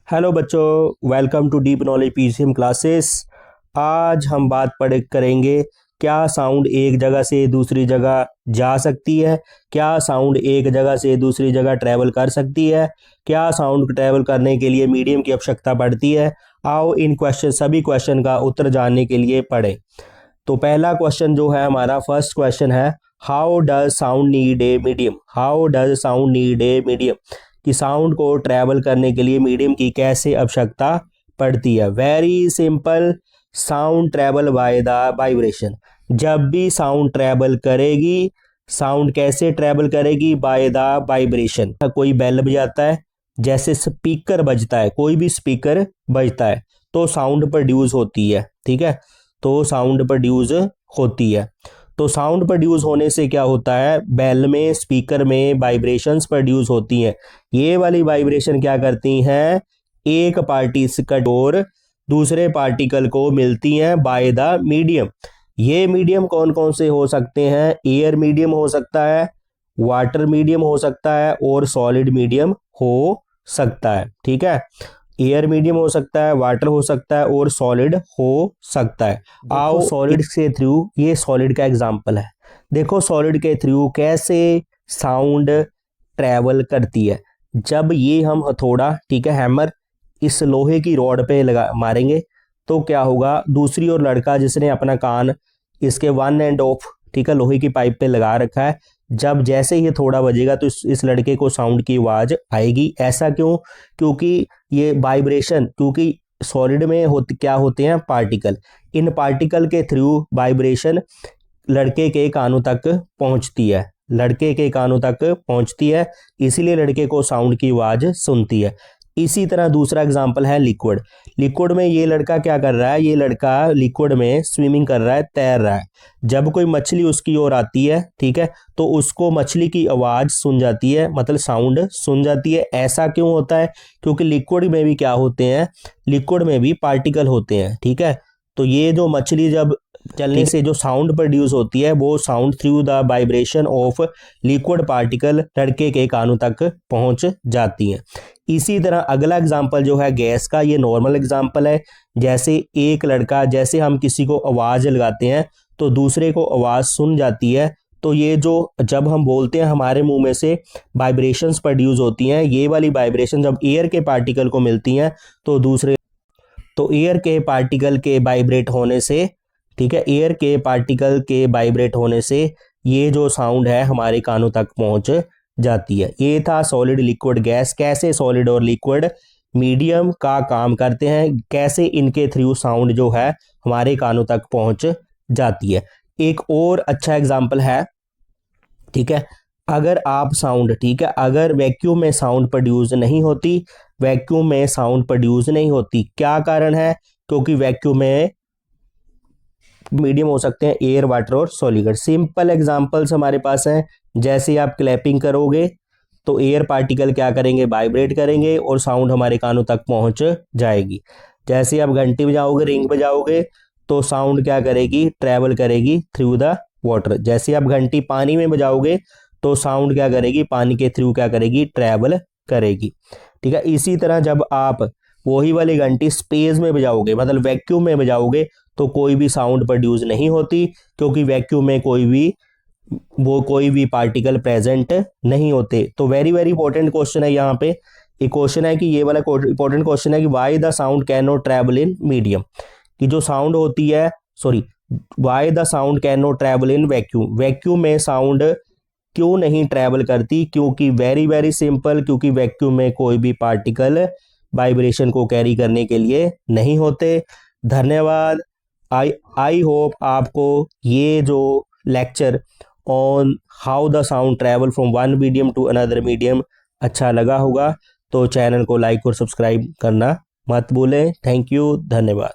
Hello बच्चों, welcome to deep knowledge PCM classes. आज हम बात करेंगे क्या साउंड एक जगह से दूसरी जगह जा सकती है, क्या साउंड एक जगह से दूसरी जगह ट्रैवल कर सकती है, क्या साउंड ट्रैवल करने के लिए मीडियम की आवश्यकता पड़ती है। आओ इन सभी क्वेश्चन का उत्तर जानने के लिए पढ़ें। तो पहला क्वेश्चन जो है हमारा फर्स्ट क्वेश्चन है, how does sound need a medium. How does sound need a medium, कि साउंड को ट्रैवल करने के लिए मीडियम की कैसे आवश्यकता पड़ती है। Very simple, sound travel by the vibration. जब भी साउंड ट्रैवल करेगी, साउंड कैसे ट्रैवल करेगी, बाय द वाइब्रेशन। कोई बेल बजाता है, जैसे स्पीकर बजता है, कोई भी स्पीकर बजता है तो साउंड प्रोड्यूस होती है, ठीक है। तो साउंड प्रोड्यूस होती है, तो साउंड प्रोड्यूस होने से क्या होता है, बेल में, स्पीकर में वाइब्रेशंस प्रोड्यूस होती हैं। ये वाली वाइब्रेशन क्या करती हैं, एक पार्टिकल और दूसरे पार्टिकल को मिलती हैं बाय द मीडियम। ये मीडियम कौन कौन से हो सकते हैं, एयर मीडियम हो सकता है, वाटर मीडियम हो सकता है और सॉलिड मीडियम हो सकता है, ठीक है। एयर मीडियम हो सकता है, वाटर हो सकता है और सॉलिड हो सकता है। आओ सॉलिड के थ्रू, ये सॉलिड का एग्जांपल है। देखो सॉलिड के थ्रू कैसे साउंड ट्रैवल करती है। जब ये हम हथौड़ा, ठीक है, हैमर इस लोहे की रॉड पे लगा मारेंगे तो क्या होगा, दूसरी ओर लड़का जिसने अपना कान इसके वन एंड ऑफ, ठीक है, लोहे की पाइप पे लगा रखा है, जब जैसे ही थोड़ा बजेगा तो इस लड़के को साउंड की आवाज आएगी। ऐसा क्यों, क्योंकि ये वाइब्रेशन, क्योंकि सॉलिड में क्या होते हैं, पार्टिकल। इन पार्टिकल के थ्रू वाइब्रेशन लड़के के कानों तक पहुंचती है, लड़के के कानों तक पहुंचती है, इसीलिए लड़के को साउंड की आवाज सुनती है। इसी तरह दूसरा एग्जांपल है लिक्विड। लिक्विड में ये लड़का क्या कर रहा है, ये लड़का लिक्विड में स्विमिंग कर रहा है, तैर रहा है। जब कोई मछली उसकी ओर आती है, ठीक है, तो उसको मछली की आवाज सुन जाती है, मतलब साउंड सुन जाती है। ऐसा क्यों होता है, क्योंकि लिक्विड में भी क्या होते हैं, लिक्विड में भी पार्टिकल होते हैं, ठीक है। तो ये जो मछली जब चलने से जो साउंड प्रोड्यूस होती है, वो sound through the vibration of liquid particle लड़के के कानों तक पहुंच जाती है। इसी तरह अगला एग्जांपल जो है गैस का, ये नॉर्मल एग्जांपल है। जैसे एक लड़का, जैसे हम किसी को आवाज लगाते हैं तो दूसरे को आवाज सुन जाती है, तो ये जो जब हम बोलते हैं हमारे मुंह में से वाइब्रेशंस प्रोड्यूस होती हैं, ये वाली वाइब्रेशन जब एयर के पार्टिकल को मिलती हैं तो एयर के पार्टिकल के वाइब्रेट होने से, ठीक है, एयर के पार्टिकल के वाइब्रेट होने से ये जो साउंड है हमारे कानों तक पहुंच जाती है। ये था सॉलिड, लिक्विड, गैस। कैसे सॉलिड और लिक्विड मीडियम का काम करते हैं, कैसे इनके थ्रू साउंड जो है हमारे कानों तक पहुंच जाती है। एक और अच्छा एग्जांपल है, ठीक है, अगर आप साउंड, ठीक है, अगर वैक्यूम में साउंड प्रोड्यूस नहीं होती, वैक्यूम में साउंड प्रोड्यूस नहीं होती, क्या कारण है, क्योंकि वैक्यूम में मीडियम हो सकते हैं एयर, वाटर और सॉलिड। सिंपल एग्जांपल्स हमारे पास हैं। जैसे आप क्लैपिंग करोगे तो एयर पार्टिकल क्या करेंगे, वाइब्रेट करेंगे और साउंड हमारे कानों तक पहुंच जाएगी। जैसे आप घंटी बजाओगे, रिंग बजाओगे तो साउंड क्या करेगी, ट्रैवल करेगी थ्रू द वाटर। जैसे आप घंटी पानी में बजाओगे तो साउंड क्या करेगी, पानी के थ्रू क्या करेगी, ट्रैवल करेगी, ठीक है। इसी तरह जब आप वही वाली घंटी स्पेस में बजाओगे, मतलब वैक्यूम में बजाओगे, तो कोई भी साउंड प्रोड्यूस नहीं होती, क्योंकि वैक्यूम में कोई भी पार्टिकल प्रेजेंट नहीं होते। तो वेरी वेरी इंपॉर्टेंट क्वेश्चन है यहाँ पे। एक क्वेश्चन है कि ये वाला इंपॉर्टेंट क्वेश्चन है कि why the sound can not travel in medium, कि जो साउंड होती है, why the sound can not travel in vacuum, vacuum में साउंड क्यों नहीं ट्रैवल करती, क्योंकि वेरी वेरी सिंपल, क्योंकि वैक्यूम में कोई भी पार्टिकल वाइब्रेशन को कैरी करने के लिए नहीं होते। धन्यवाद। आई होप आपको ये जो lecture on how the sound travel from one medium to another medium अच्छा लगा होगा। तो चैनल को लाइक और सब्सक्राइब करना मत भूलें। थैंक यू, धन्यवाद।